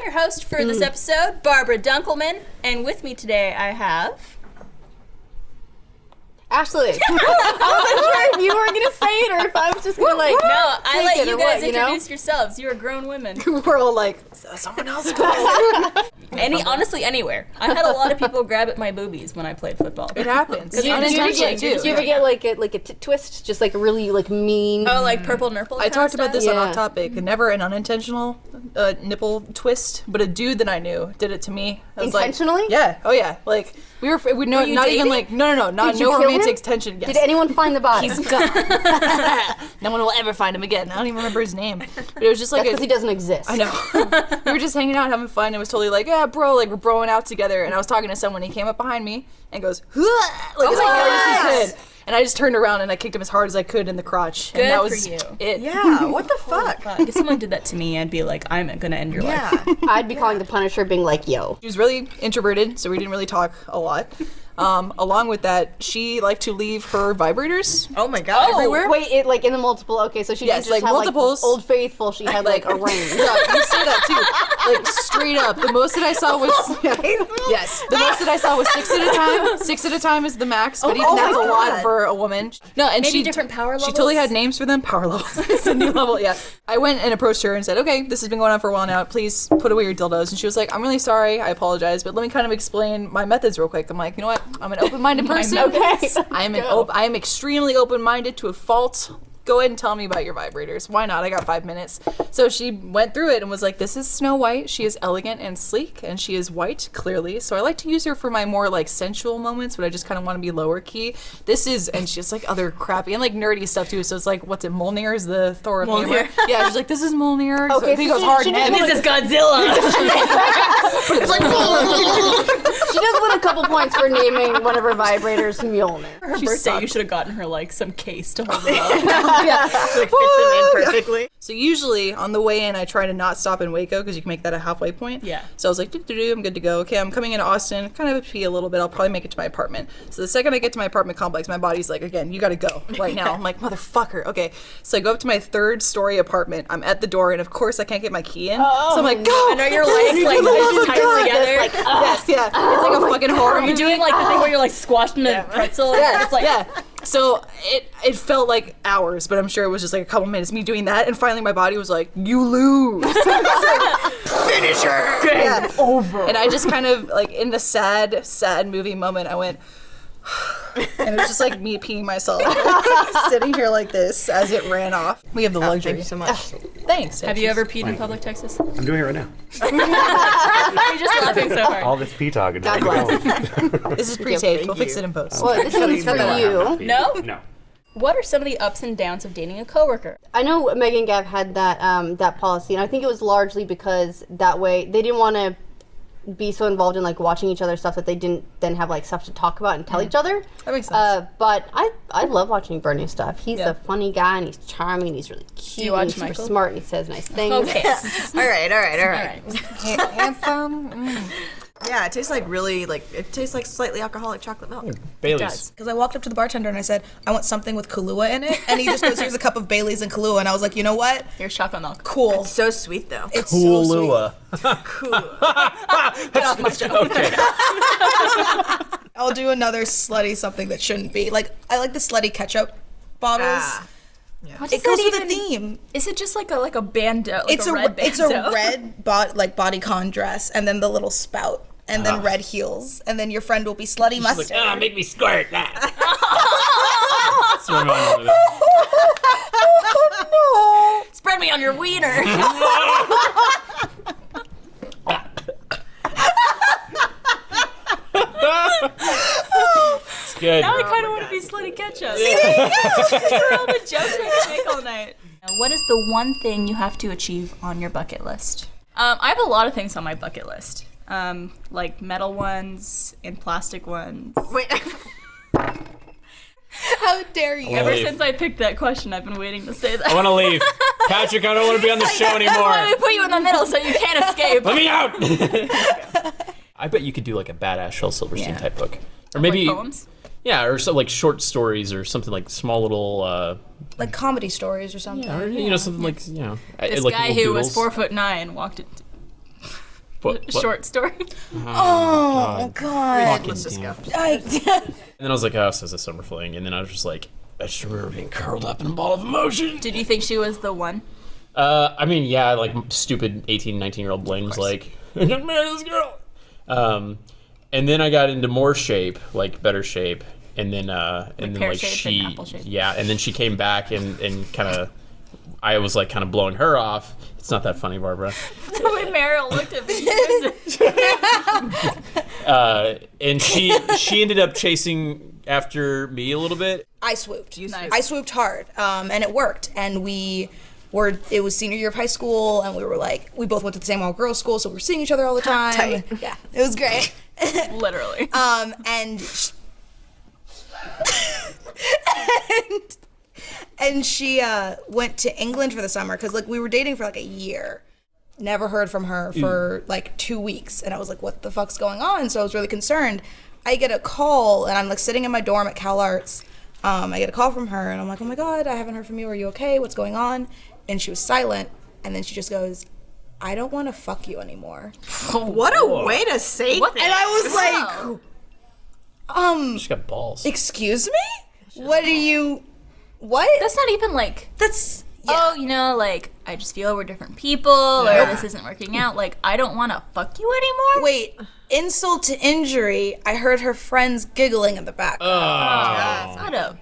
I'm your host for this episode, Barbara Dunkelman, and with me today I have... Ashley. I wasn't sure if you were going to say it or if I was just going to like... No, I let you guys what, introduce yourselves. You are grown women. We're all like, someone else go. Honestly, anywhere. I had a lot of people grab at my boobies when I played football. It happens. Do you ever get like a twist, just like a really like mean... Oh, like purple nurple? I talked about this on Yeah. Off Topic. Never an unintentional nipple twist, but a dude that I knew did it to me. I was Intentionally? Like, yeah. Oh yeah. Like we not dating? even like no, not Did you no kill romantic him? tension. Yes. Did anyone find the body? He's gone. No one will ever find him again. I don't even remember his name. But it was just like That's because he doesn't exist. I know. We were just hanging out, having fun. It was totally like, yeah, bro, like we're broing out together. And I was talking to someone. He came up behind me and goes, like as hard as he could. And I just turned around and I kicked him as hard as I could in the crotch. Good and that was for you. it. Yeah, what the fuck? If someone did that to me, I'd be like, I'm gonna end your life. Yeah. I'd be calling the Punisher, being like, yo. She was really introverted, so we didn't really talk a lot. Along with that, she liked to leave her vibrators Oh my god. everywhere. Wait, it like in the multiple, okay, so she Yes, didn't just like have multiples. like Old Faithful, she had like a range. Yeah, you say that too. Like straight up, the most that I saw was yes, the most that I saw was 6 at a time. 6 at a time is the max, but even that's a lot for a woman. No, and Maybe she different power levels? She totally had names for them. Power levels. It's a new level. Yeah. I went and approached her and said, "Okay, this has been going on for a while now. Please put away your dildos." And she was like, "I'm really sorry. I apologize, but let me kind of explain my methods real quick." I'm like, "You know what? I'm an open-minded person. Okay. I am extremely open-minded to a fault. Go ahead and tell me about your vibrators. Why not? I got 5 minutes." So she went through it and was like, "This is Snow White. She is elegant and sleek, and she is white, clearly. So I like to use her for my more like sensual moments, but I just kind of want to be lower key. This is," and she's like other crappy and like nerdy stuff too. So it's like, what's it? Mjolnir is the Thor of hammer. Yeah, she's like, "This is Mjolnir." Okay, so I think so it goes hard. she And This is Godzilla! it's like, She does win a couple points for naming one of her vibrators Mjolnir. Her She birthday, you sucked. should have gotten her like some case to hold it up. yeah. Like fits him in perfectly. So usually on the way in, I try to not stop in Waco because you can make that a halfway point. Yeah. So I was like, "Do-do-do, I'm good to go. Okay, I'm coming into Austin. Kind of pee a little bit. I'll probably make it to my apartment." So the second I get to my apartment complex, my body's like, "Again, you got to go right now." I'm like, "Motherfucker." Okay. So I go up to my 3rd-story apartment. I'm at the door, and of course I can't get my key in. So I'm like, "Go!" I know your legs like just tight together. Like, yes, yeah. It's like a fucking horror. Are you doing like the thing where you're like squashed in a pretzel? Yeah, It's like, yeah. So it felt like hours, but I'm sure it was just like a couple minutes me doing that, and finally my body was like, "You lose." Finish her! Yeah. Over. And I just kind of like in the sad movie moment, I went, and it was just like me peeing myself, sitting here like this as it ran off. We have the luxury. Thank you so much. Thanks. have you ever peed in public, Texas? I'm doing it right now. You're just laughing so hard. All this pee talk. God bless. This is pre-taped. We'll fix it in post. Well, this one's for you. No? No. What are some of the ups and downs of dating a coworker? I know Megan and Gav had that that policy, and I think it was largely because that way they didn't want to be so involved in like watching each other's stuff that they didn't then have like stuff to talk about and tell each other. That makes sense. But I love watching Bernie's stuff. He's Yeah. a funny guy and he's charming and he's really cute. you watch and he's super Michael? smart and he says nice things. Okay. All right. All right. Handsome. Yeah, it tastes like slightly alcoholic chocolate milk. Bailey's. Because I walked up to the bartender and I said, "I want something with Kahlua in it," and he just goes, "Here's a cup of Bailey's and Kahlua," and I was like, "You know what? Here's chocolate milk. Cool. So sweet though. It's so sweet." Coolua. Get off my show. Okay. I'll do another slutty something that shouldn't be. Like, I like the slutty ketchup bottles. Ah. What It does goes that with even the theme. Is it just like a bandeau? Like It's a red it's a bandeau? red bodycon dress, and then the little spout, and then red heels, and then your friend will be slutty mustard. Make me squirt. That's what I'm on with it. Spread me on your wiener. It's good. Now I kind of want to be slutty ketchup. These are all the jokes I can make all night. Now, what is the one thing you have to achieve on your bucket list? I have a lot of things on my bucket list. Like metal ones and plastic ones. Wait. How dare you? Ever leave. since I picked that question, I've been waiting to say that. I want to leave. Patrick, I don't want to be on the show That's why we anymore. put you in the middle so you can't escape. Let me out. I bet you could do like a badass Shel Silverstein type book. Or maybe Like poems? Yeah, or so like short stories or something like small little Like comedy stories or something. or, you know, something like, you know, This like guy little who was doodles. 4'9" walked it. What? Short story. Oh God. Let's just go. And then I was like, oh, so it's a summer fling. And then I was just like, I just remember being curled up in a ball of emotion. Did you think she was the one? I mean, yeah, like stupid 18, 19-year-old Blaine was like, I gotta marry this girl. And then I got into more shape, like better shape. And then, pear shape and apple shape. Yeah, and then she came back and kind of, I was like kind of blowing her off. It's not that funny, Barbara. The way Meryl looked at me. And she ended up chasing after me a little bit. I swooped. Nice. I swooped hard, and it worked. And it was senior year of high school, and we were like, we both went to the same all-girls school, so we were seeing each other all the time. Tight. Yeah, it was great. Literally. And she went to England for the summer because like we were dating for like a year. Never heard from her for like 2 weeks, and I was like, "What the fuck's going on?" So I was really concerned. I get a call, and I'm like sitting in my dorm at Cal Arts. I get a call from her, and I'm like, "Oh my God, I haven't heard from you. Are you okay? What's going on?" And she was silent, and then she just goes, "I don't want to fuck you anymore." What a way to say that. And I was like, She got balls. "Excuse me? What are you? What?" That's not even like, That's oh, you know, like, I just feel we're different people, or this isn't working out. Like, I don't want to fuck you anymore. Wait, insult to injury. I heard her friends giggling in the back. Shut up.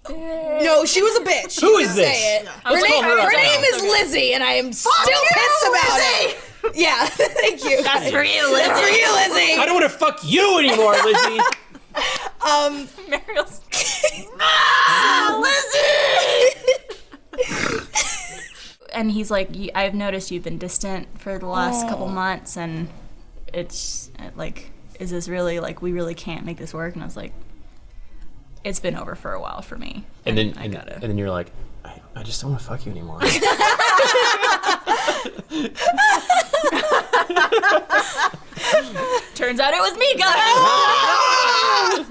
No, she was a bitch. Who is this? Say it. I was Her, calling name, her out her now. name is Lizzie, and I am still pissed about it. Yeah, thank you. That's for you, Lizzie. That's for you, Lizzie. I don't want to fuck you anymore, Lizzie. Meryl's. And he's like, I've noticed you've been distant for the last couple months, and it's like, is this really, like, we really can't make this work? And I was like, it's been over for a while for me. And then I gotta. and then you're like, I just don't want to fuck you anymore. Turns out it was me, guys.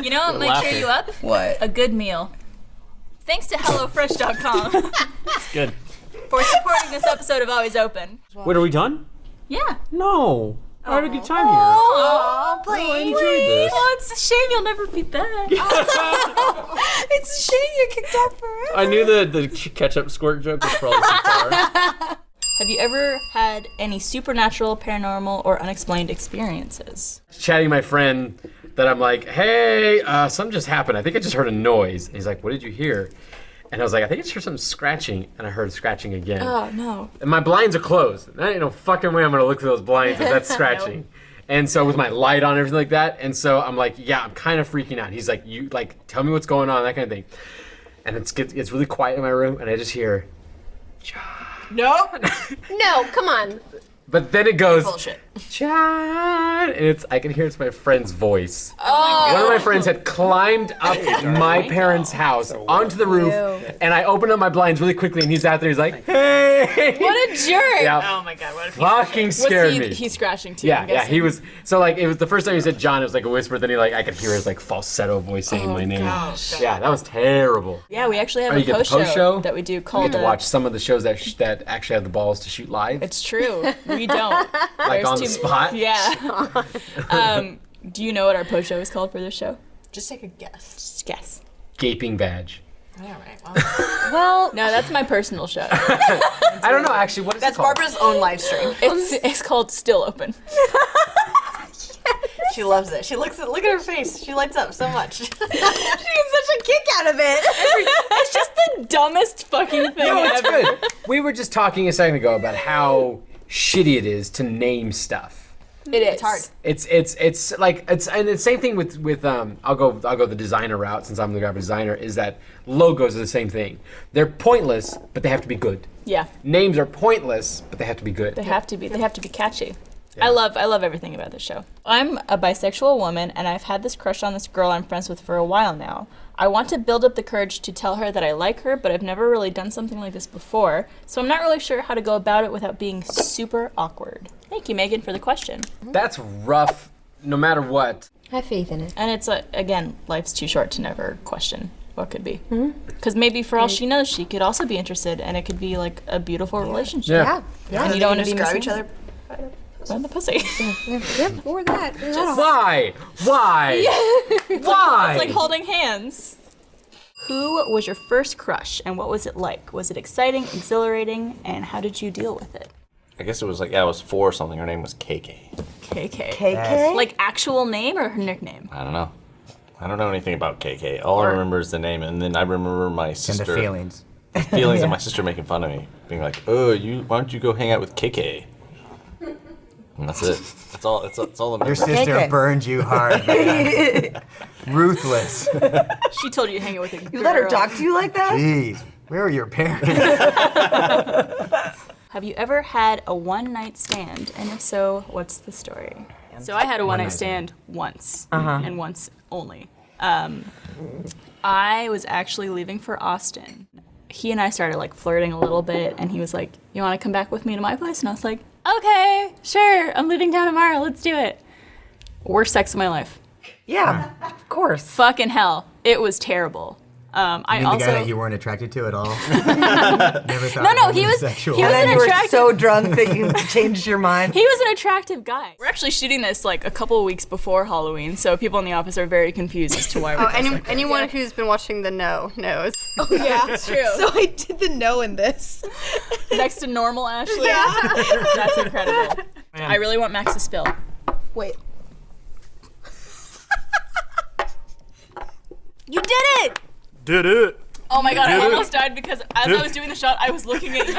You know what might cheer you up? What? A good meal. Thanks to HelloFresh.com Good. for supporting this episode of Always Open. Wait, are we done? Yeah. No. I had a good time here. Oh, I enjoyed this. Oh, it's a shame you'll never be back. It's a shame you're kicked out forever. I knew the ketchup squirt joke was probably too far. Have you ever had any supernatural, paranormal, or unexplained experiences? Chatting my friend that I'm like, hey, something just happened. I think I just heard a noise. And he's like, what did you hear? And I was like, I think I just heard something scratching. And I heard scratching again. Oh, no. And my blinds are closed. And there ain't no fucking way I'm gonna look through those blinds if that's scratching. And so with my light on and everything like that. And so I'm like, yeah, I'm kind of freaking out. He's like, you like, tell me what's going on, that kind of thing. And it's really quiet in my room, and I just hear, No. No, come on. but then it goes, Bullshit. John, and I can hear it's my friend's voice. One of my friends had climbed up my parents' house onto the roof, and I opened up my blinds really quickly, and he's out there. He's like, "Hey!" What a jerk! Yeah, Oh my God. What if fucking scared me. He's scratching too. Yeah, yeah, he was. So like, it was the first time he said John. It was like a whisper. Then I could hear his like falsetto voice saying my name. Yeah, that was terrible. Yeah, we actually have Oh, a you get the post post show? that we do You called get to watch some of the shows that actually have the balls to shoot live, It's true. We don't. like There's on the spot. Yeah. Do you know what our post show is called for this show? Just take a guess. Just guess. Gaping badge. All right. Well, Well, no, that's my personal show. I don't know actually. What is that's it called? Barbara's own live stream. It's called Still Open. She loves it. Look at her face. She lights up so much. She gets such a kick out of it. It's just the dumbest fucking thing No, it's ever. good. We were just talking a second ago about how shitty it is to name stuff. It is. It's hard. It's like and the same thing with I'll go the designer route since I'm the graphic designer, is that logos are the same thing. They're pointless, but they have to be good. Yeah. Names are pointless, but they have to be good. They have to be. They have to be catchy. I love everything about this show. I'm a bisexual woman, and I've had this crush on this girl I'm friends with for a while now. I want to build up the courage to tell her that I like her, but I've never really done something like this before, so I'm not really sure how to go about it without being super awkward. Thank you, Megan, for the question. That's rough, no matter what. Have faith in it. And it's, again, life's too short to never question what could be. Because maybe for all she knows, she could also be interested, and it could be like a beautiful relationship. Yeah. Yeah. And you don't want to be Describe missing each other. in the pussy. Yep, or that. Why? Why? Why? It's like holding hands. Who was your first crush and what was it like? Was it exciting, exhilarating, and how did you deal with it? I guess it was like, yeah, it was 4 something. Her name was KK. KK. KK? Like actual name or her nickname? I don't know. I don't know anything about KK. All I remember is the name, and then I remember my sister. And the feelings. Feelings of my sister making fun of me, being like, "Oh, why don't you go hang out with KK?" And that's it. That's all. That's all. Your sister KK. burned you hard, man. Ruthless. She told you to hang out with a girl. You let her talk to you like that? Jeez, where are your parents? Have you ever had a one-night stand? And if so, what's the story? So I had a one-night stand once, and once only. I was actually leaving for Austin. He and I started like flirting a little bit, and he was like, "You want to come back with me to my place?" And I was like, "Okay, sure. I'm leaving town tomorrow. Let's do it." Worst sex of my life. Yeah, of course. Fucking hell. It was terrible. I You mean also the guy that you weren't attracted to at all? Never thought No, of he him was- as sexual. he was And then an you were attractive- so drunk that you changed your mind. He was an attractive guy. We're actually shooting this like a couple of weeks before Halloween, so people in the office are very confused as to why we're dressed like this. Anyone who's been watching The No knows. Oh yeah, it's true. So I did the no in this. Next to normal Ashley. That's incredible. I really want Max to spill. Wait. You did it! Did it. Oh my god, I almost died because as I was doing the shot, I was looking at you,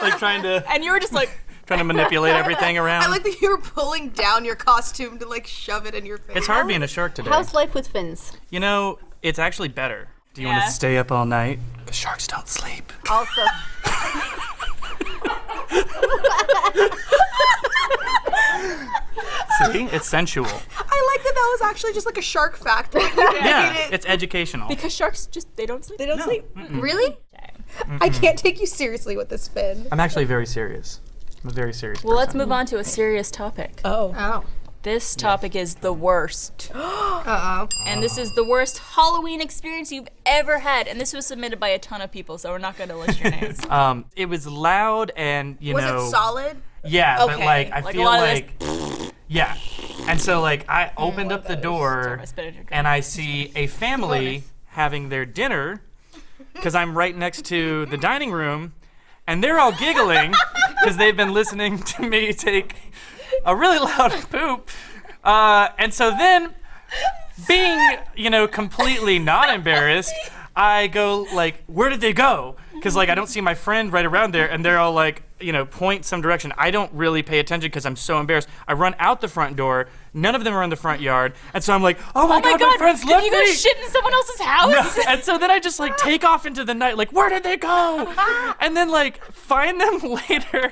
Like trying to and you were just like, manipulate everything around. I like that you were pulling down your costume to like shove it in your face. It's hard being a shark today. How's life with fins? You know, it's actually better. Do you want Yeah. to stay up all night? Because sharks don't sleep. Also, See? It's sensual. I like that was actually just like a shark fact. Yeah, it's educational. because sharks just they don't sleep. They don't sleep. really? I can't take you seriously with this spin. I'm actually very serious. I'm a very serious Well, let's person. move on to a serious topic. Oh. This topic is the worst. Uh-oh. And this is the worst Halloween experience you've ever had. And this was submitted by a ton of people, so we're not going to list your names. It was loud and, you Was know. it solid? Yeah, but Okay, like, I like a feel lot of like. Yeah. And so, like, I opened up the door I spit in your and I see a family having their dinner because I'm right next to the dining room and they're all giggling because they've been listening to me take a really loud poop. And so then, being, you know, completely not embarrassed, I go, like, where did they go? Because, like, I don't see my friend right around there, and they're all, like, you know, point some direction. I don't really pay attention because I'm so embarrassed. I run out the front door. None of them are in the front yard. And so I'm like, oh my God, my friends did left you go me. shit in someone else's house? No. And so then I just, like, take off into the night, like, where did they go? And then, like, find them later.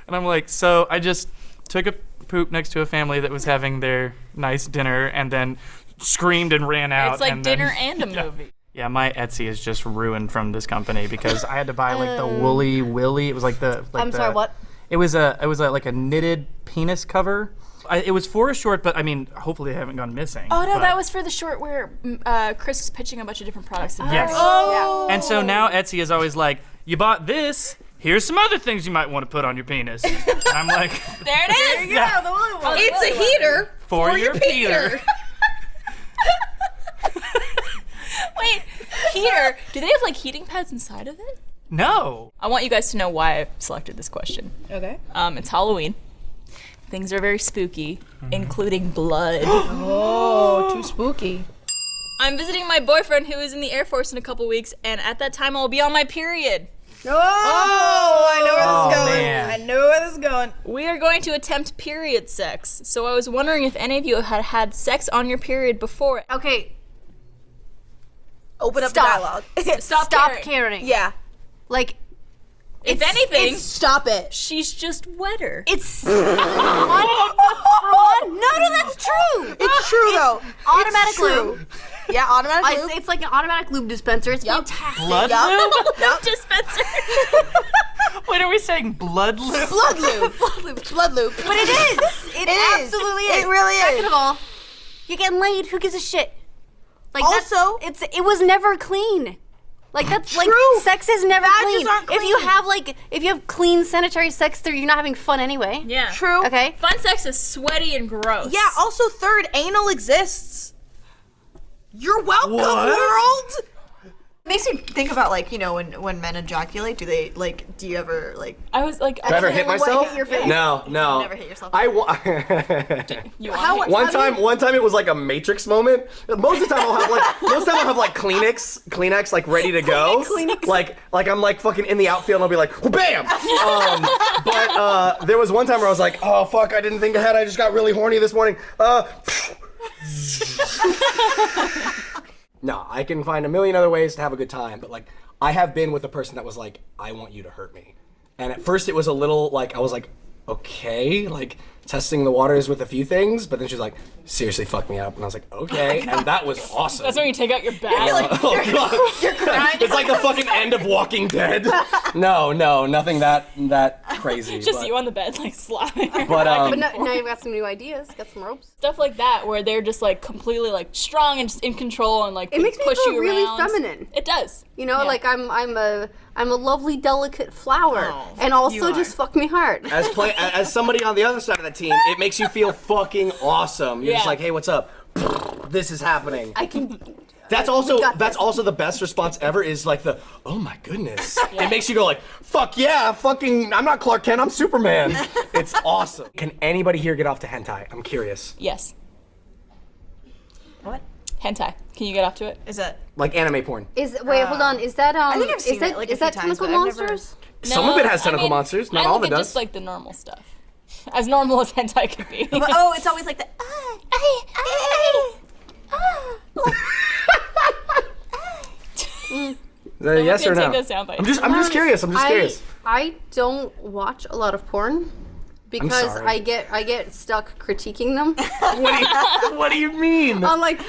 And I'm like, so I just took a poop next to a family that was having their nice dinner and then screamed and ran out. It's like and then- dinner and a movie. Yeah, my Etsy is just ruined from this company because I had to buy like the Woolly Willy. It was like the. Like I'm sorry, what? It was like a knitted penis cover. It was for a short, but I mean, hopefully they haven't gone missing. Oh no, but- that was for the short where Chris was pitching a bunch of different products. To Yes. Oh. And so now Etsy is always like, you bought this. Here's some other things you might want to put on your penis. And I'm like, There it is. yeah, It's a heater for your Peter. Wait, heater. Do they have like heating pads inside of it? No. I want you guys to know why I selected this question. Okay. It's Halloween. Things are very spooky, including blood. Oh, too spooky. I'm visiting my boyfriend who is in the Air Force in a couple weeks, and at that time I'll be on my period. Oh, I know where this is going. man. I know where this is going. We are going to attempt period sex. So I was wondering if any of you had had sex on your period before. Okay, Open up Stop. the dialogue. Stop caring. caring. Yeah. Like, If anything, Stop it. she's just wetter. it's for one. No, that's true. It's true though. Automatic It's true. lube. Yeah, automatic lube. It's like an automatic lube dispenser. It's fantastic. Blood Yup. lube? Lube dispenser. Wait, are we saying blood lube? Blood lube. Blood lube. But it is. It is. absolutely is. It really is. Second of all, you're getting laid. Who gives a shit? Like Also- it was never clean. Like that's like sex is never clean. If you have clean sanitary sex, you're not having fun anyway. Yeah. True. Okay. Fun sex is sweaty and gross. Yeah, also third, anal exists. You're welcome, world! Makes me think about like, you know, when men ejaculate, do you ever like I was like, Have I ever hit myself? Hit your face? No. never hit yourself? One time it was like a Matrix moment. Most of the time I'll have like Kleenex like ready to go. Like I'm like fucking in the outfield and I'll be like, well, bam! But there was one time where I was like, oh fuck, I didn't think ahead. I just got really horny this morning. No, I can find a million other ways to have a good time, but like I have been with a person that was like, I want you to hurt me. And at first it was a little like, I was like, okay, like testing the waters with a few things, but then she was like, seriously, fuck me up. And I was like, okay, and that was awesome. That's when you take out your bat. Oh god, it's like the fucking end of Walking Dead. No, nothing that crazy. Just but, you on the bed, like slapping. But now you've got some new ideas. Got some ropes. Stuff like that, where they're just like completely like strong and just in control and like It makes me push feel you really around. feminine. It does. You know, Yeah. like I'm a lovely, delicate flower, and also just fuck me hard. as somebody on the other side of the team, it makes you feel fucking awesome. You're just like, hey, what's up? This is happening. I can. That's also the best response ever is like the, oh my goodness. It makes you go like, fuck yeah, fucking, I'm not Clark Kent, I'm Superman. It's awesome. Can anybody here get off to hentai? I'm curious. Yes. What? Hentai. Can you get up to it? Is that Like anime porn. Wait, hold on. Is that I think I've seen it, like, a is few that times, tentacle but I've never- monsters? Some of it has tentacle monsters, not I all look of it at does. just like the normal stuff. As normal as hentai could be. But, oh, it's always like the Is that a yes or no? Take those sound bites. I'm just curious. I don't watch a lot of porn because sorry. I get stuck critiquing them. What do you mean? I'm like,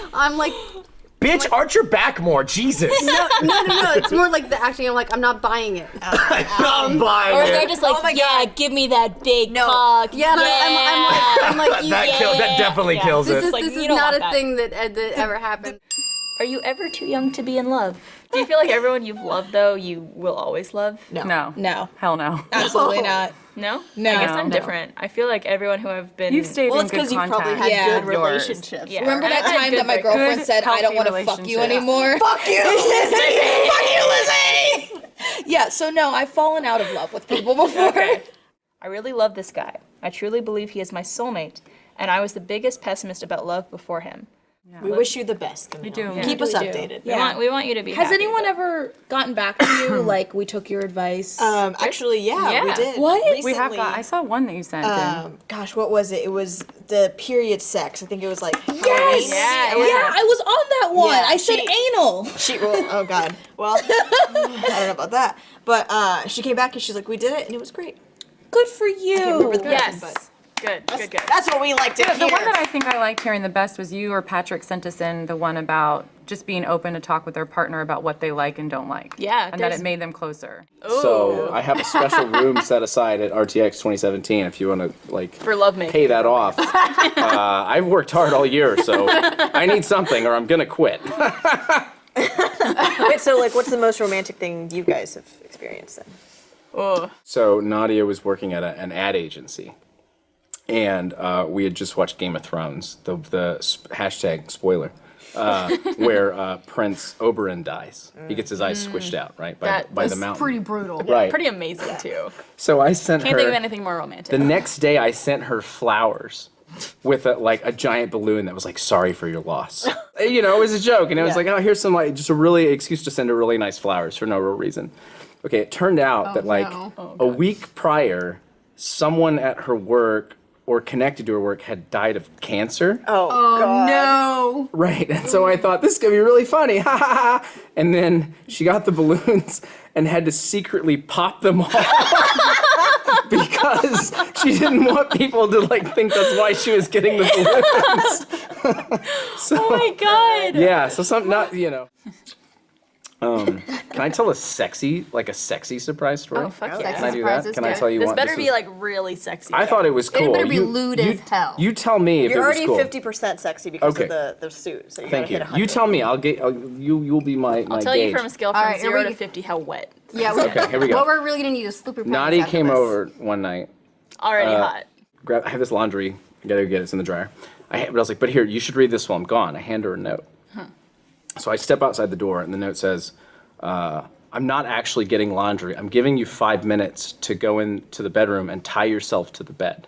Bitch, arch your back more, Jesus. no. It's more like the acting. I'm like, I'm not buying it. I'm buying Or it. they're just like, give me that big cock. Yeah, and I'm like, that definitely kills this it. is Like, this you is don't not want a that. thing that ever happened. Are you ever too young to be in love? Do you feel like everyone you've loved, though, you will always love? No. No. Hell no. Absolutely not. No? No. I guess I'm No. different. I feel like everyone who I've been... You've stayed Well, in it's good because you've contact. probably had Yeah. good Yours. relationships. Yeah. Remember that I had time that my good- girlfriend good, said, I don't want to healthy fuck you relationships. anymore? Fuck you, Lizzie! Fuck you, Lizzie! Yeah, so no, I've fallen out of love with people before. Okay. I really love this guy. I truly believe he is my soulmate, and I was the biggest pessimist about love before him. We wish you the best. We do. Yeah. Keep us We do. updated. We want you to be Has happy, anyone but- ever gotten back to you like we took your advice? Actually, yeah, we Yeah. did. What? We have Recently. got. I saw one that you sent in. Gosh, what was it? It was the period sex. I think it was like Yes! Halloween. Yeah, I was on that one. Yeah, I said anal. Oh God. Well, I don't know about that. But she came back and she's like, we did it and it was great. Good for you. remember the Yes. but Good. that's what we like to hear. The one that I think I liked hearing the best was you or Patrick sent us in the one about just being open to talk with their partner about what they like and don't like. Yeah, And that it made them closer. So I have a special room set aside at RTX 2017 if you want to like For lovemaking. pay that off. I've worked hard all year, so I need something or I'm gonna quit. Wait, so like, what's the most romantic thing you guys have experienced then? Oh. So Nadia was working at an ad agency, and we had just watched Game of Thrones, the hashtag spoiler, where Prince Oberyn dies. He gets his eyes squished out, right, by the mountain. Pretty brutal. Right. Pretty amazing, too. So I sent Can't her. think of anything more romantic. The next day, I sent her flowers with a giant balloon that was like, "Sorry for your loss." You know, it was a joke, and it was like, "Oh, here's some like just a really excuse to send her really nice flowers for no real reason." Okay, it turned out that like a week prior, someone at her work or connected to her work had died of cancer. No. Right, and so I thought this is gonna be really funny, ha ha ha. And then she got the balloons and had to secretly pop them all because she didn't want people to like think that's why she was getting the balloons. So, oh my God. yeah, so some not Can I tell a sexy surprise story? Oh, fuck Sexy yeah. Can I do surprises, that? Can I good. tell you This one? better be like really sexy. I thought it was cool. It better be You- lewd you- as hell. You tell me if You're it was already cool. 50% sexy because Okay. of the suit, so you Thank gotta you. hit 100. You tell me. You'll be my I'll tell you gauge. from a scale All from right, here 0 we to 50 how wet. Yeah. Okay, here we go. What we're really gonna need is slippery pants. Naughty after came this. over one night. Already hot. I have this laundry. I gotta go get it. It's in the dryer. But I was like, but here, you should read this while I'm gone. I hand her a note. So I step outside the door, and the note says, I'm not actually getting laundry. I'm giving you 5 minutes to go into the bedroom and tie yourself to the bed.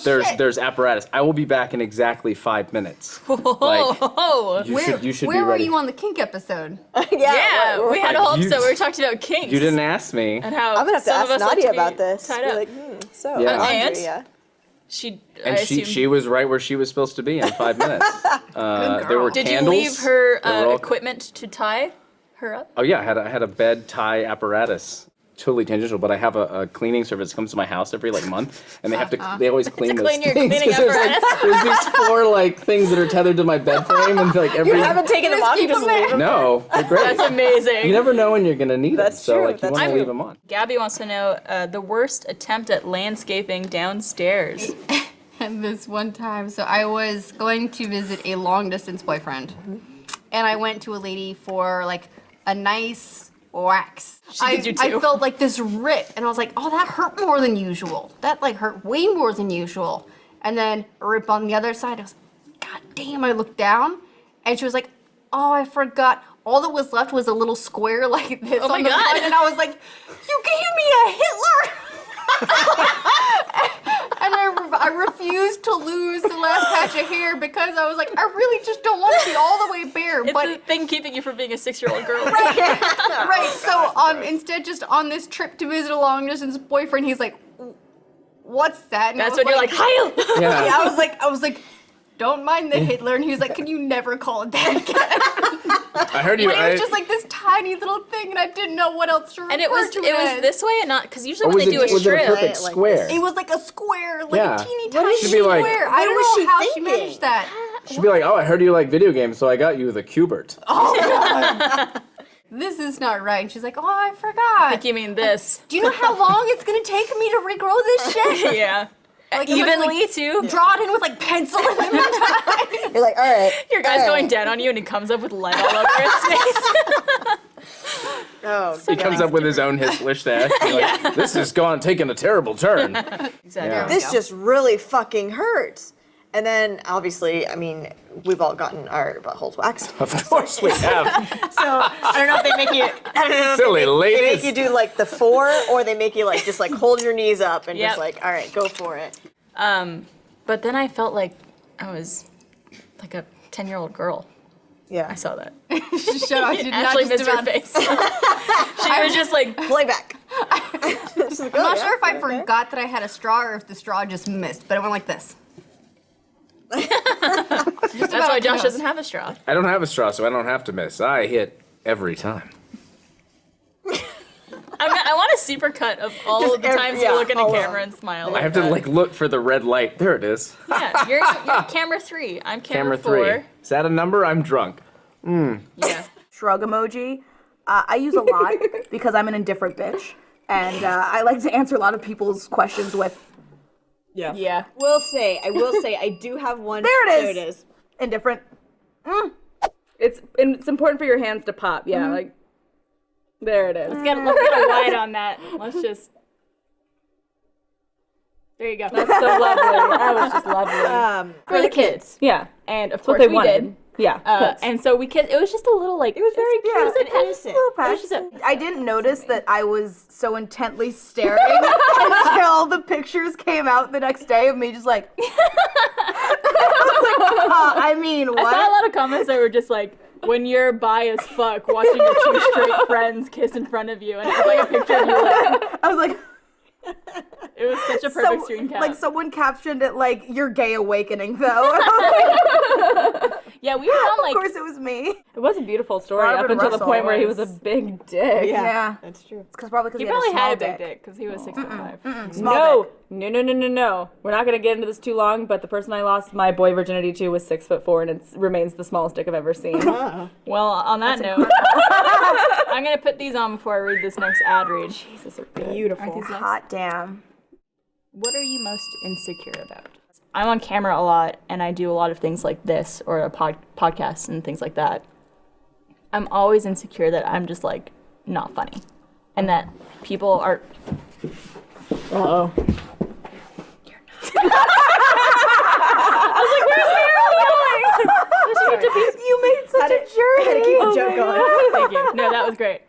There's apparatus. I will be back in exactly 5 minutes. Oh, You should Where be were ready. you on the Kink episode? yeah. We had a whole You- episode where we talked about kinks. You didn't ask me. And how I'm gonna have to some of ask us like Nadia to be about this. Tied Be up. like, so Yeah. laundry, And? yeah. And she was right where she was supposed to be in 5 minutes. There were Did candles. you leave her They were all- equipment to tie her up? Oh yeah, I had a bed tie apparatus. Totally tangential, but I have a cleaning service that comes to my house every month, and they have to they always clean those clean your things cleaning there's these 4 things that are tethered to my bed frame, and every You haven't taken them off, you just leave them. no, they're great. That's amazing. You never know when you're gonna need That's them, so true, you that's want to true. leave them on. Gabby wants to know the worst attempt at landscaping downstairs. And this one time, so I was going to visit a long distance boyfriend, and I went to a lady for a nice wax. did you too. I felt this rip, and I was like, oh, that hurt more than usual. That hurt way more than usual. And then a rip on the other side. I was like, God damn! I looked down, and she was like, oh, I forgot. All that was left was a little square like this Oh my on the God. front, and I was like, you gave me a Hitler. And I refused to lose the last patch of hair because I was like, I really just don't want to be all the way bare. It's but the thing keeping you from being a 6-year-old girl. right, so instead, just on this trip to visit a long distance boyfriend, he's like, "What's that?" And I That's was when you're like, Heil! Yeah. Yeah, I was like, don't mind the Hitler, and he was like, can you never call it that again? I heard you. But it was just this tiny little thing, and I didn't know what else to refer And it was to this way and not, because usually when was they do a was it a strip, perfect like square? It was like a square, Yeah. a teeny What tiny should be like- square. I don't was know she how she thinking? managed that. She'd be like, oh, I heard you like video games, so I got you the Cubert. This is not right. And she's like, oh, I forgot. I think you mean this. Do you know how long it's gonna take me to regrow this shit? Yeah. Like, I'm gonna, Evenly, too. draw it in with pencil in the meantime. You're like, all right. Your guy's all going right. down on you and he comes up with lead all over his face. Oh, He comes up with his own Hitler stash. Like, this has taken a terrible turn. Exactly. Yeah. this just really fucking hurts. And then, obviously, I mean, we've all gotten our buttholes waxed. Of course we have. So I don't know if they make you. I don't know. Silly if they ladies. make you do the 4, or they make you just hold your knees up and Yep. just all right, go for it. But then I felt like I was like a 10-year-old girl. Yeah. I saw that. Shut up, I did not Ashley just missed her about- face. She was just like, Playback. I'm not sure if I forgot that I had a straw or if the straw just missed, but it went like this. that's why Josh doesn't have a straw. I don't have a straw, so I don't have to miss. I hit every time. I want a super cut of all Just of the every- times yeah, you look in a all of camera them. and smile. I have to look for the red light. There it is. Yeah, you're camera 3. I'm camera 3. 4. Is that a number? I'm drunk. Yeah. Shrug emoji. I use a lot because I'm an indifferent bitch, and I like to answer a lot of people's questions with Yeah. Yeah. I will say, I do have one. There it is. There it is. indifferent. It's important for your hands to pop. Yeah, there it is. Let's get a wide on that. Let's just. There you go. That's so lovely. That was just lovely. For the kids. Yeah, And of that's course what they we unwanted. did. Yeah, kids. And so it was just a little it was very cute. Yeah, It was it was innocent. a little It was just passionate. I didn't notice that I was so intently staring until the pictures came out the next day of me just like. I mean, what? I saw a lot of comments that were just like, when you're bi as fuck watching your 2 straight friends kiss in front of you, and it was like a picture of you. I was like, It was such a perfect screen cap. like someone captioned it like your gay awakening though. And I was Yeah, we were on like, of course it was me. It was a beautiful story up Robert until the Russell point where he was a was- big dick. Yeah. That's true. It's probably because He he probably had a small big dick because he was 6'5". Small No. We're not gonna get into this too long, but the person I lost my boy virginity to was 6'4", and it remains the smallest dick I've ever seen. Well, on that note, I'm gonna put these on before I read this next ad read. Jesus, they're good. Beautiful. Hot damn. What are you most insecure about? I'm on camera a lot, and I do a lot of things like this, or a podcast and things like that. I'm always insecure that I'm just like not funny, and that people are. Uh-oh. I was like, where's Meryl going? You made such a journey. Had to keep the joke going. Thank you. No, that was great.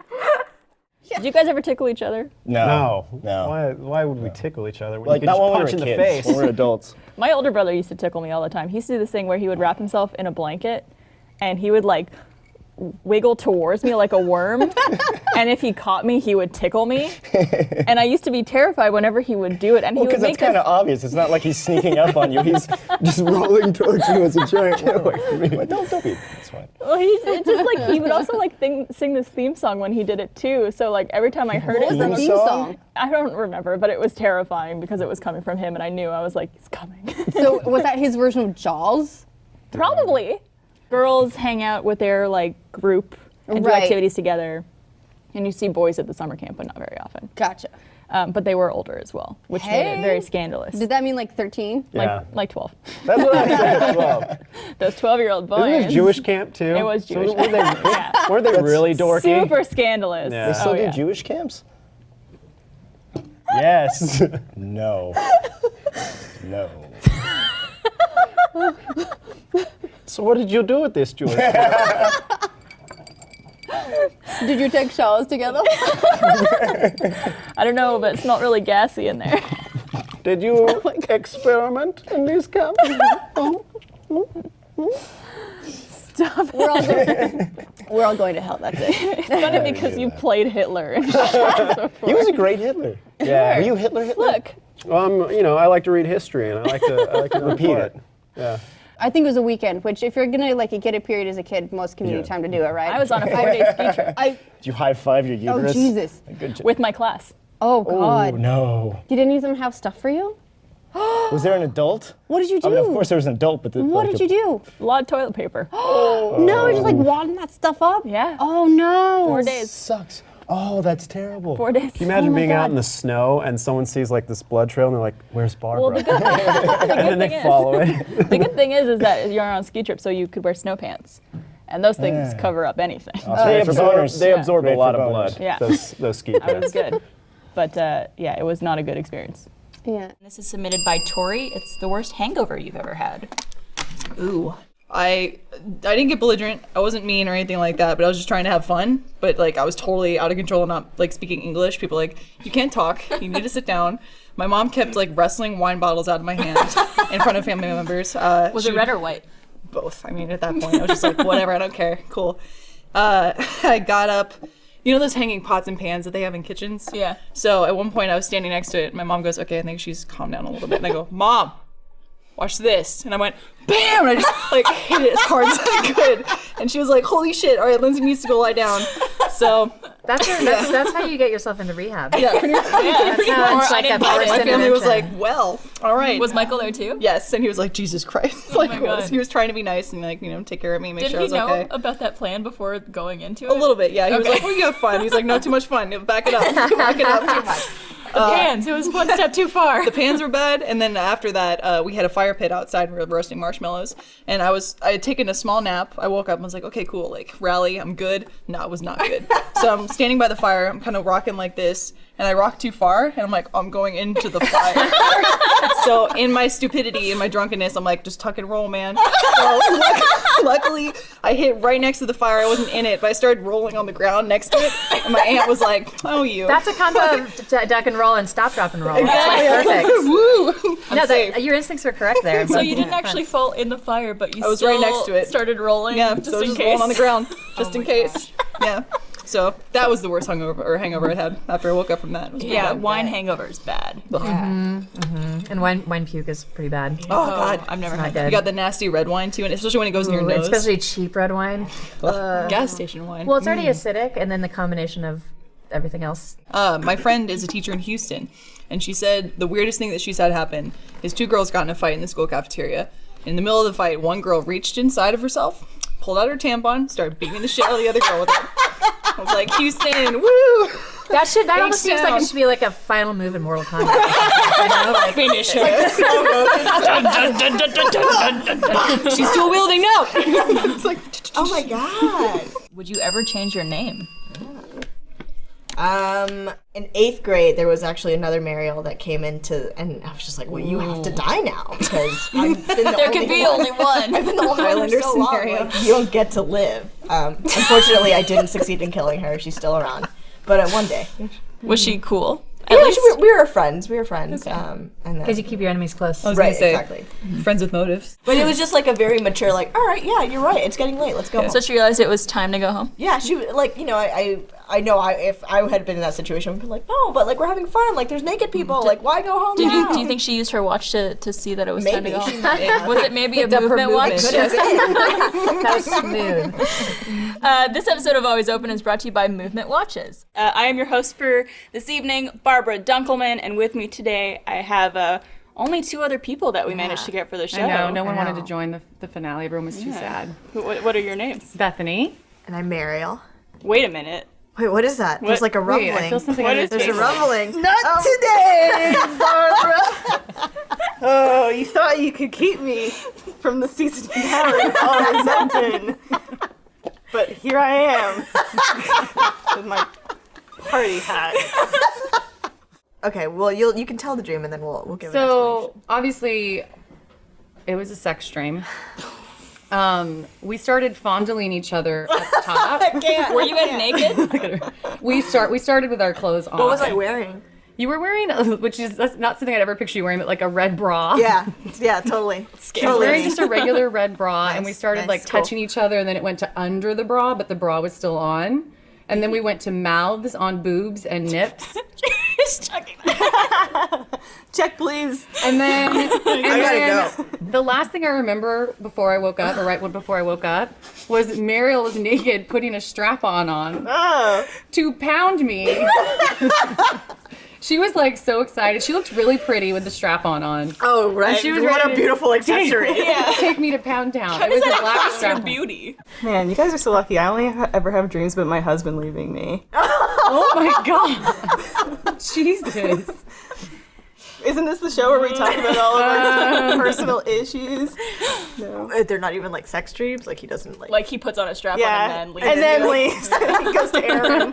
Did you guys ever tickle each other? No. Why would we tickle each other? When Like you could not just when we were punch in the kids. face. When we were adults. My older brother used to tickle me all the time. He used to do this thing where he would wrap himself in a blanket, and he would like wiggle towards me like a worm, and if he caught me, he would tickle me. And I used to be terrified whenever he would do it, and he would Because make it's kind of obvious. It's not like he's sneaking up on you. He's just rolling towards you as a giant. Get away from me. But don't be. It's fine. Well, it's just like he would also like sing this theme song when he did it too. So like every time I heard it, What was the theme song? I don't remember, but it was terrifying because it was coming from him, and I knew I was like, it's coming. So was that his version of Jaws? Probably. Girls hang out with their like group and do Right. activities together, and you see boys at the summer camp, but not very often. Gotcha. But they were older as well, which made it very scandalous. Did that mean like 13? Like 12. That's what I said. 12. Those 12-year-old boys. Isn't it Jewish camp too? It was Jewish. So were they really dorky? Super scandalous. Yeah. They still Oh, do yeah. Jewish camps? Yes. No. No. So what did you do with this Jewish camp? Did you take showers together? I don't know, but it's not really gassy in there. Did you experiment in these camps? Stop. We're all going to hell that day. It's funny because you played Hitler. He was a great Hitler. Yeah. Were you Hitler? Look. I like to read history and I like to Repeat it. Yeah. I think it was a weekend, which if you're gonna like get a period as a kid, most can be the time to do it, right? I was on a 4-day ski trip I Did you high five your uterus? oh Jesus. Good job. with my class. Oh God. Oh no. Did any of them have stuff for you? Was there an adult? What did you do? I mean, of course there was an adult, but What did you do? A lot of toilet paper. No, just like wadding that stuff up. Yeah. Oh no. 4 days. Sucks. Oh, that's terrible. 4 days. Can you imagine Oh my being out God. in the snow and someone sees like this blood trail and they're like, "Where's Barbara?" Well, the good and then they follow it. The good thing is that you're on a ski trip, so you could wear snow pants, and those things cover up anything. They for absorb, boners. they Yeah. absorb a Great lot for of boners. blood. Yeah. Those ski I pants. was good, but yeah, it was not a good experience. Yeah. This is submitted by Tori. It's the worst hangover you've ever had. Ooh. I didn't get belligerent. I wasn't mean or anything like that, but I was just trying to have fun. But like I was totally out of control and not like speaking English. People were like, you can't talk. You need to sit down. My mom kept like wrestling wine bottles out of my hand in front of family members. Was it red or white? Both. I mean, at that point, I was just like, whatever. I don't care. Cool. I got up. You know those hanging pots and pans that they have in kitchens? Yeah. So at one point, I was standing next to it. And my mom goes, okay, I think she's calmed down a little bit. And I go, Mom, watch this. And I went, bam! And I just like hit it as hard as I could. And she was like, holy shit, all right, Lindsay needs to go lie down. So That's how you get yourself into rehab. yeah, pretty much. That's how it's like a first My family was like, intervention. well, all right. Was Michael there too? Yes, and he was like, Jesus Christ. Like, my God. he was trying to be nice and like, take care of me, make Did sure I he was know okay. about that plan before going into it? A little bit, yeah. He was Okay. like, well, you have fun. He's like, no, too much fun. Back it up. Back it up. Too much. The pans. It was one step too far. The pans were bad, and then after that, we had a fire pit outside. We were roasting marshmallows, and I had taken a small nap. I woke up and was like, okay, cool, like rally, I'm good. No, it was not good. So I'm standing by the fire. I'm kind of rocking like this, and I rock too far, and I'm like, I'm going into the fire. So in my stupidity, in my drunkenness, I'm like, just tuck and roll, man. So luckily, I hit right next to the fire. I wasn't in it, but I started rolling on the ground next to it, and my aunt was like, oh, you. That's a combo of duck and roll and stop, drop, and roll. Exactly. That's like perfect. Woo! No, your instincts were correct there. So you didn't actually fall in the fire, but you I was still right next to it. started rolling. Yeah, just so I was in just case. rolling on the ground, just in case. Yeah. So that was the worst hangover I had after I woke up from that. It was pretty Yeah, bad. wine hangover is bad. And wine puke is pretty bad. Oh God, I've never It's not had good. you got the nasty red wine too, and especially when it goes in your Ooh, nose. especially cheap red wine. Gas station wine. Well, it's already acidic, and then the combination of everything else. My friend is a teacher in Houston, and she said the weirdest thing that she's had happen is two girls got in a fight in the school cafeteria. In the middle of the fight, one girl reached inside of herself, pulled out her tampon, started beating the shit out of the other girl with it. I was like, Houston, woo! That almost seems like it should be like a final move in Mortal Kombat. Finish her. She's dual wielding now. It's like, oh my god. Would you ever change your name? In 8th grade, there was actually another Mariel that came into, and I was just like, well, you have to die now, because I've been the There could be only one. I've been the only one for so long. Like, you don't get to live. Unfortunately, I didn't succeed in killing her. She's still around. But one day. Was she cool? Yeah, we were friends. We were friends. Okay. Because you keep your enemies close. I was right, gonna say, exactly. Friends with motives. But it was just like a very mature, like, all right, yeah, you're right. It's getting late. Let's go home. So she realized it was time to go home? Yeah, she, like, you know, I know if I had been in that situation, I would be like, no, but like we're having fun. Like there's naked people. Like why go home now? Do you think she used her watch to see that it was Maybe. time to go home? Was it maybe a Picked up her movement watch? movement. That was smooth. This episode of Always Open is brought to you by Movement Watches. I am your host for this evening, Barbara Dunkelman, and with me today I have only 2 other people that we managed to get for the show. I know, no one wanted to join the finale. Everyone was too sad. What are your names? Bethany. And I'm Mariel. Wait a minute. Wait, what is that? There's like a rumbling. Wait, I feel something. There's a rumbling. Not today, Barbara. Oh, you thought you could keep me from the season finale of Always Open. But here I am with my party hat. Okay, well you can tell the dream and then we'll give it. So obviously, it was a sex dream. We started fondling each other at the top. Were you guys naked? We started with our clothes on. What was I wearing? You were wearing, that's not something I'd ever picture you wearing, but like a red bra. Yeah, totally. I was wearing just a regular red bra, Nice, and we started nice, touching each other, and then it went to under the bra, but the bra was still on. And then we went to mouths on boobs and nips. Check, please. And then, I gotta go. The last thing I remember before I woke up, or right before I woke up, was Mariel was naked putting a strap-on to pound me. She was like so excited. She looked really pretty with the strap-on on. Oh, right. And she was What ready a to beautiful accessory. take me to Pound Town. How It does was a that black increase your strap-on. beauty? Man, you guys are so lucky. I only ever have dreams about my husband leaving me. Oh my god. Jesus. Isn't this the show where we talk about all of our personal issues? No. They're not even like sex dreams. Like he doesn't like. Like he puts on a strap Yeah, on and leaves. and then leaves. He goes to Aaron.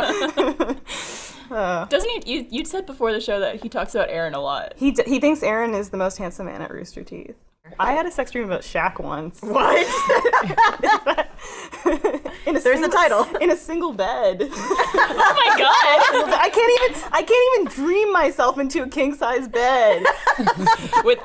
Doesn't he? You said before the show that he talks about Aaron a lot. He thinks Aaron is the most handsome man at Rooster Teeth. I had a sex dream about Shaq once. What? There's the title. In a single bed. Oh my god! I can't even dream myself into a king size bed.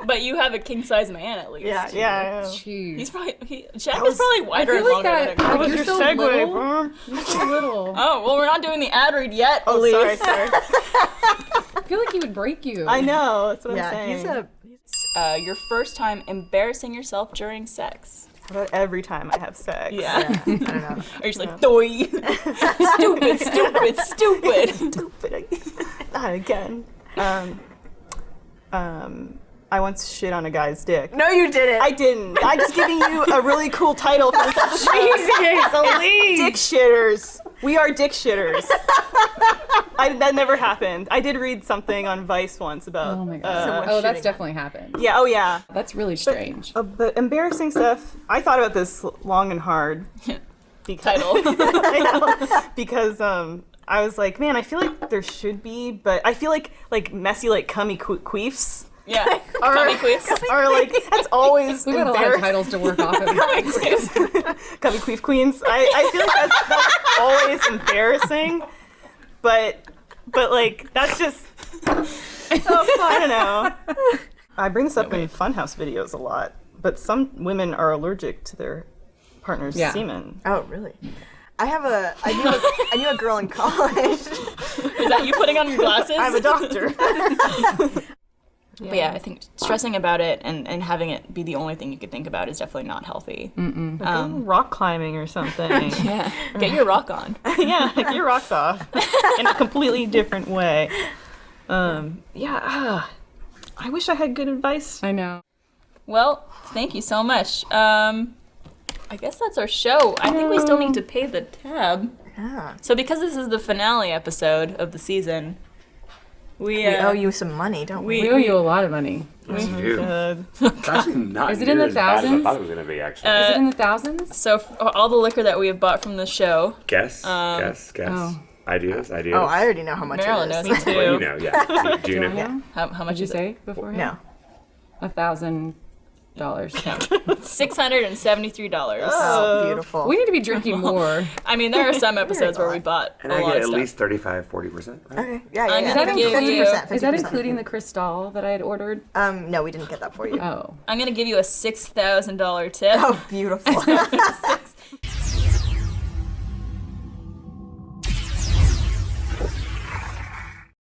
But you have a king size man at least. Yeah. Jeez. He's probably Shaq is probably wider and longer than a That was You're your so segue, little. bro. You're so little. Oh well, we're not doing the ad read yet. Oh, Elise. sorry. I feel like he would break you. I know. That's what Yeah, I'm saying. Your first time embarrassing yourself during sex. About every time I have sex. Yeah. I don't know. Or you're just like, doy. Stupid. Not again. I once shit on a guy's dick. No, you didn't. I didn't. I'm just giving you a really cool title for this episode. Jesus, Elise. Dick shitters. We are dick shitters. That never happened. I did read something on Vice once about. Oh my god. That's definitely happened. Yeah. Oh yeah. That's really strange. But embarrassing stuff. I thought about this long and hard. Title. I know. Because I was like, man, I feel like there should be, but I feel like messy like cummy queefs. Yeah. Cummy queefs. Or like that's always We've got a lot of titles to work off of. Cummy queef queens. I feel like that's always embarrassing. But like that's just I don't know. I bring this up in Funhouse videos a lot, but some women are allergic to their partner's semen. Oh, really? I knew a girl in college. Is that you putting on your glasses? I'm a doctor. But yeah, I think stressing about it and having it be the only thing you could think about is definitely not healthy. Rock climbing or something. Yeah, get your rock on. Yeah, get your rocks off in a completely different way. I wish I had good advice. I know. Well, thank you so much. I guess that's our show. I think we still need to pay the tab. Yeah. So because this is the finale episode of the season, we owe you some money, don't we? We owe you a lot of money. Yes, you do. It's actually not Is it in the near as bad as I thousands? thought it was going to be, actually. Is it in the thousands? So all the liquor that we have bought from the show. Guess. Oh. Ideas. Oh, I already know how much Marilyn it is. knows it too. Well, you know, yeah. Do you know? Yeah. How much Did you is say before? No. $1,000. $673. Oh, beautiful. We need to be drinking more. I mean, there are some episodes where we bought And a I lot get of at stuff. least 35, 40%. Right? Okay. Yeah, I'm yeah, gonna yeah. give you- 50%. Is that including the crystal that I had ordered? No, we didn't get that for you. Oh. I'm gonna give you a $6,000 tip. Oh, beautiful.